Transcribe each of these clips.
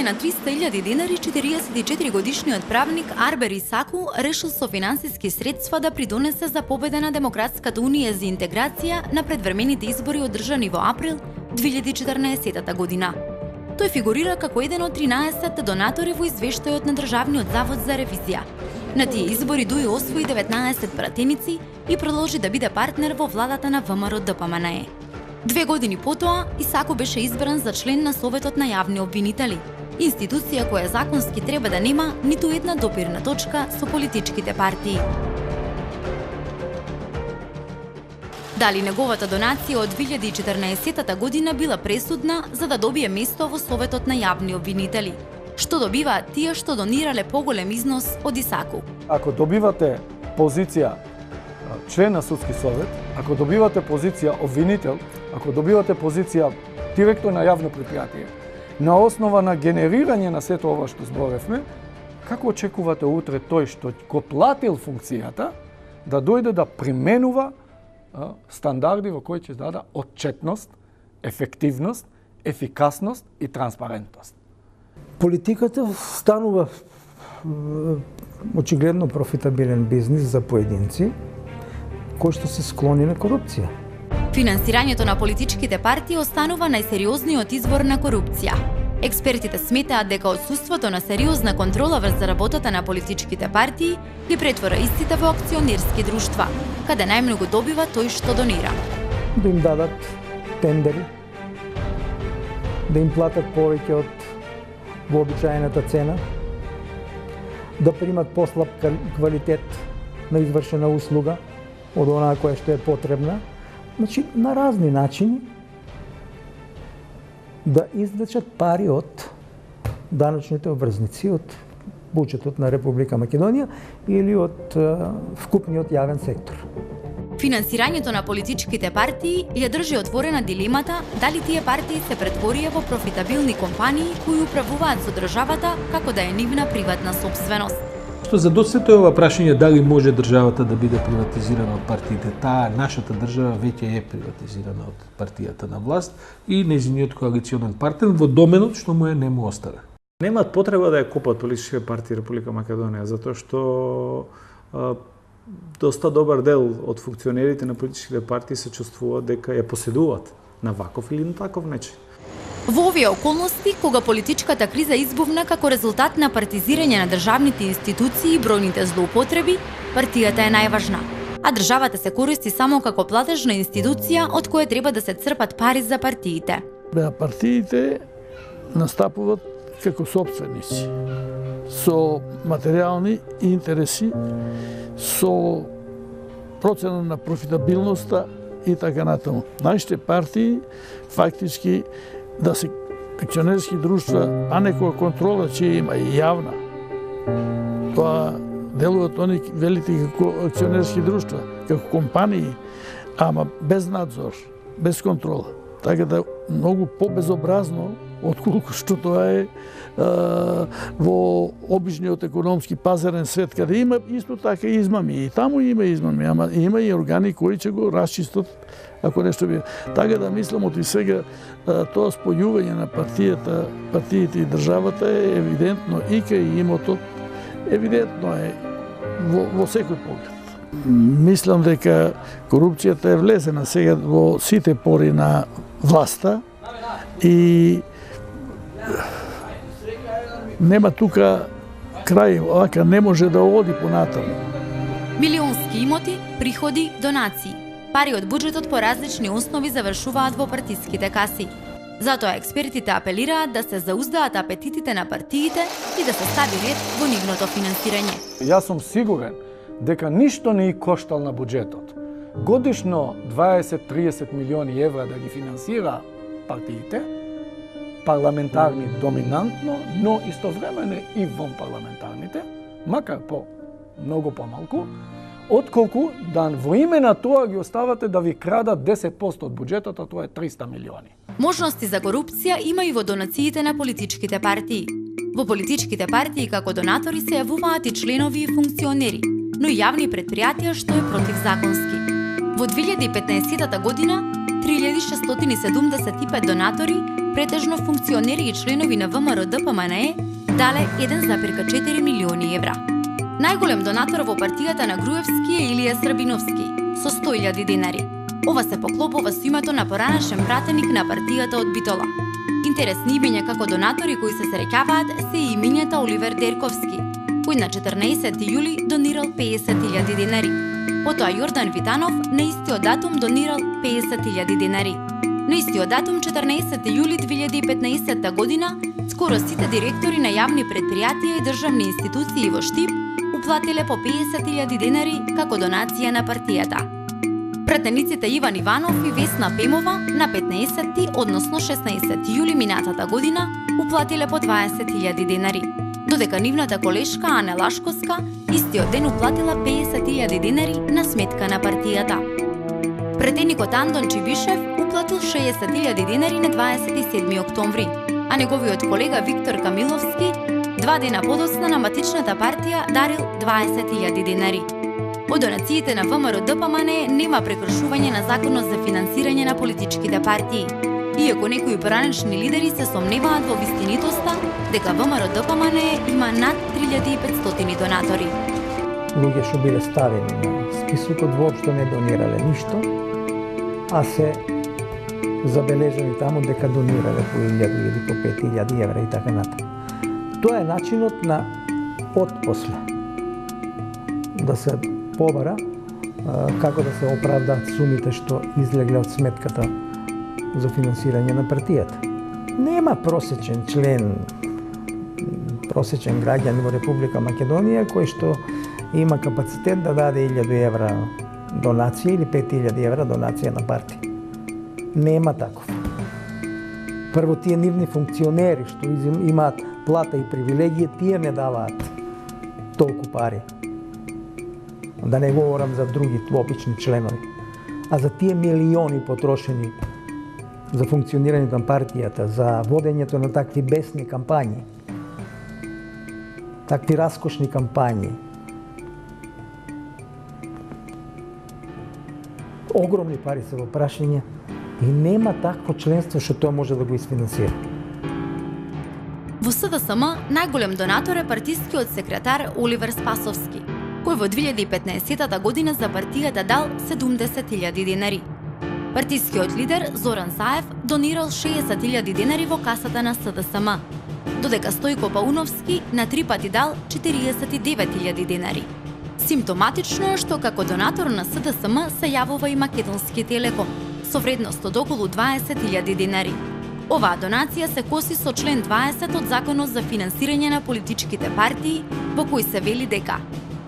на 300.000 денари 44 годишниот правник Арбер Исаку решил со финансиски средства да придонесе за победа на Демократската унија за интеграција на предвремените избори одржани во април 2014 година. Тој фигурира како еден од 13 донатори во извештајот на Државниот завод за ревизија. На тие избори Дуи освои 19 пратеници и продолжи да биде партнер во владата на ВМРО-ДПМНЕ. 2 години потоа, Исаку беше избран за член на Советот на јавни обвинители, институција која законски треба да нема ниту една допирна точка со политичките партии. Дали неговата донација од 2014 година била пресудна за да добие место во Советот на јавни обвинители? Што добиваат тие што донирале поголем износ од Исаку? Ако добивате позиција член на судски совет, ако добивате позиција обвинител, ако добивате позиција директор на јавно предпријатие, на основа на генерирање на сето ова што зборевме, како очекувате утре тој што го платил функцијата да дојде да применува стандарди во кои ќе даде отчетност, ефективност, ефикасност и транспарентност? Политиката станува очигледно профитабилен бизнис за поединци кои што се склони на корупција. Финансирањето на политичките партии останува најсериозниот извор на корупција. Експертите сметаат дека отсуството на сериозна контрола врз работата на политичките партии ги претвора истите во акционерски друштва, каде најмногу добива тој што донира. Да им дадат тендери, да им платат повеќе од вообичаената цена, да примат послаб квалитет на извршена услуга од онаа која што е потребна. Значи, на разни начини да извлечат пари од даночните обврзници, од буџетот на Република Македонија или од вкупниот јавен сектор. Финансирањето на политичките партии ја држи отворена дилемата дали тие партии се претворија во профитабилни компании кои управуваат со државата како да е нивна приватна сопственост. Што за досето е ова прашање дали може државата да биде приватизирана од партиите. Таа нашата држава веќе е приватизирана од партијата на власт и нејзиниот коалиционен партнер во доменот што му нему остава. Немаат потреба да ја купат политичките партии Република Македонија, затоа што доста добар дел од функционерите на политичките партии се чувствуваат дека ја поседуваат на ваков или на таков начин. Во овие околности, кога политичката криза избувна како резултат на партизирање на државните институции и бројните злоупотреби, партијата е најважна, а државата се користи само како платежна институција од која треба да се црпат пари за партиите. Партиите настапуваат како сопственици, со материјални интереси, со процена на профитабилноста и така натаму. Нашите партии фактички да се акционерски друштва, а некоја контрола че има и јавна. Тоа делуваат они велики како акционерски друштва, како компании, ама без надзор, без контрола. Така да многу побезобразно отколку што тоа е во обичниот економски пазарен свет, каде има исто така измами. И таму има измами, ама има и органи кои ќе го расчистат ако нешто би. Така да мислам од и сега тоа спојување на партиите и државата е евидентно и кај имото, евидентно е во секој поглед. Мислам дека корупцијата е влезена сега во сите пори на власта и нема тука крај, оака не може да оди понатаму. Милионски имоти, приходи, донации. Пари од буџетот по различни основи завршуваат во партиските каси. Затоа експертите апелираат да се зауздаат апетитите на партиите и да се стави ред во нивното финансирање. Јас сум сигурен дека ништо не и коштал на буџетот. Годишно 20-30 милиони евра да ги финансира партиите, парламентарни доминантно, но истовремено и вонпарламентарните, макар многу помалку, отколку да во име на тоа ги оставате да ви крадат 10% од буџетот, а тоа е 300 милиони. Можности за корупција има и во донациите на политичките партии. Во политичките партии како донатори се јавуваат и членови и функционери, но и јавни предпријатија што е противзаконски. Во 2015 година 3675 донатори претежно функционери и членови на ВМРО ДПМНЕ, дале 1,4 милиони евра. Најголем донатор во партијата на Груевски е Илија Србиновски, со 100.000 денари. Ова се поклопува со името на поранешен пратеник на партијата од Битола. Интересни имења како донатори кои се среќаваат се и имењата Оливер Дерковски, кој на 14 јули донирал 50.000 денари. Потоа Јордан Витанов на истиот датум донирал 50.000 денари. На истиот датум 14 јули 2015 година скоро сите директори на јавни предпријатија и државни институции во Штип уплатиле по 50.000 денари како донација на партијата. Пратениците Иван Иванов и Весна Пемова на 15, односно 16 јули минатата година уплатиле по 20.000 денари, додека нивната колешка Ане Лашковска истиот ден уплатила 50.000 денари на сметка на партијата. Пратеникот Андон Чибишев уплатил 60.000 денари на 27 октомври, а неговиот колега Виктор Камиловски 2 дена подоцна на матичната партија дарил 20.000 денари. Од донациите на ВМРО ДПМНЕ нема прекршување на законот за финансирање на политичките партии, иако некои поранешни лидери се сомневаат во вистинитоста дека ВМРО ДПМНЕ има над 3500 донатори. Луѓе што биле ставени на списокот воопшто не донирале ништо, а се забележани таму дека донирале по 1000 или по 5000 евра и така натаму. Тоа е начинот на отпосле да се побара како да се оправдаат сумите што излегле од сметката за финансирање на партијата. Нема просечен член, просечен граѓанин во Република Македонија кој што има капацитет да даде 1000 евра донација или 5000 евра донација на партија. Нема таков. Прво, тие нивни функционери што имаат плата и привилегија, тие не даваат толку пари. Да не говорам за други обични членови. А за тие милиони потрошени за функционирањето на партијата, за водењето на такви бесни кампањи, такви раскошни кампањи, огромни пари се во прашање и нема такво членство што тоа може да го isfinansira. Во СДСМ најголем донатор е партискиот секретар Оливер Спасовски, кој во 2015 година за партијата дал 70.000 денари. Партискиот лидер Зоран Саев донирал 60.000 денари во касата на СДСМ, додека Стојко Пауновски на 3 пати дал 49.000 денари. Симптоматично е што како донатор на СДСМ се јавува и Македонски Телеком, со вредност од околу 20.000 денари. Оваа донација се коси со член 20 од Законот за финансирање на политичките партии, во кој се вели дека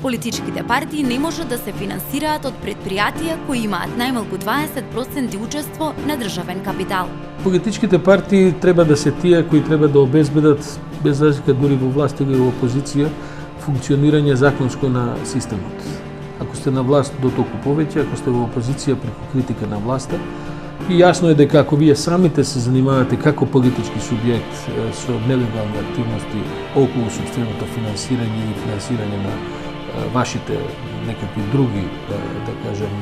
политичките партии не може да се финансираат од предпријатија кои имаат најмалку 20% учество на државен капитал. Политичките партии треба да се тие кои треба да обезбедат, без разлика дури во власт или во опозиција, функционирање законско на системот. Ако сте на власт, дотолку повеќе, ако сте во опозиција преку критика на власта, и јасно е дека ако вие самите се занимавате како политички субјект со нелегални активности околу собственото финансирање или финансирање на вашите некакви други, да кажем,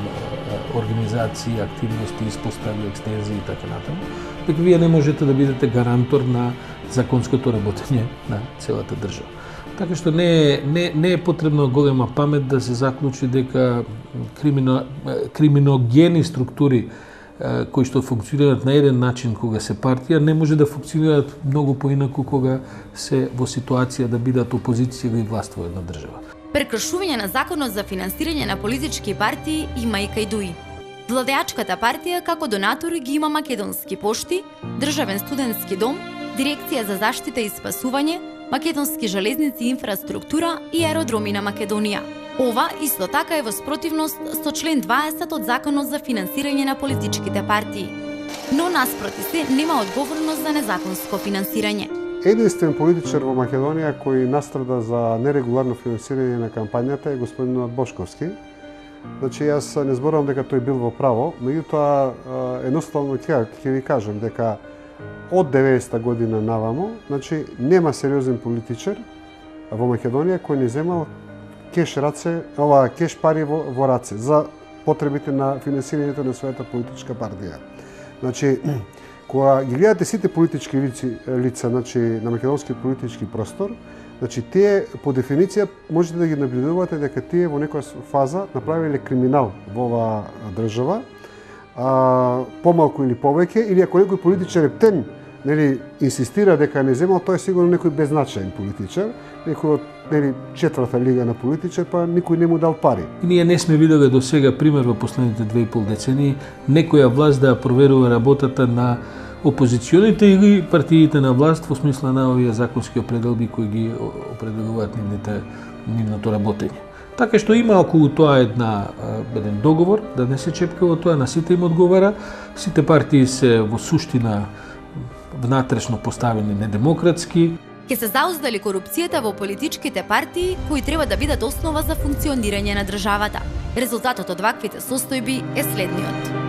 организации, активности, испостави, екстензии и така натаму, дека вие не можете да бидете гарантор на законското работење на целата држава. Така што не е потребно голема памет да се заклучи дека криминогени структури кои што функционираат на еден начин кога се партија, не може да функционираат многу поинаку кога се во ситуација да бидат опозиција или власт во една држава. Прекршување на Законот за финансирање на политички партии има и кај ДУИ. Владеачката партија како донатори ги има Македонски пошти, Државен студентски дом, Дирекција за заштита и спасување, Македонски железници и инфраструктура и аеродроми на Македонија. Ова исто така е во спротивност со член 20 од Законот за финансирање на политичките партии. Но наспроти се нема одговорност за незаконско финансирање. Единствен политичар во Македонија кој настрада за нерегуларно финансирање на кампањата е господинот Бошковски. Значи, јас не зборувам дека тој бил во право, меѓутоа едноставно ќе ви кажам дека од 90-та година наваму, значи нема сериозен политичар во Македонија кој не земал кеш пари во раце за потребите на финансирањето на својата политичка партија. Значи, Кога ги гледате сите политички лица, значи на македонски политички простор, значи тие по дефиниција можете да ги наблюдувате дека тие во некоја фаза направиле криминал во оваа држава, помалку или повеќе, или ако некој политичар ептен, нели, инсистира дека не земал, тоа е сигурно некој беззначаен политичар, некој од четврта лига на политичар, па никој не му дал пари. И ние не сме виделе до сега пример во последните 2,5 децении некоја власт да проверува работата на опозиционите или партиите на власт во смисла на овие законски определби кои ги определуваат нивното работење. Така што има околу тоа еден договор, да не се чепкава тоа, на сите им одговара, сите партии се во суштина внатрешно поставени недемократски. Ќе се зауздали корупцијата во политичките партии кои треба да бидат основа за функционирање на државата. Резултатот од ваквите состојби е следниот.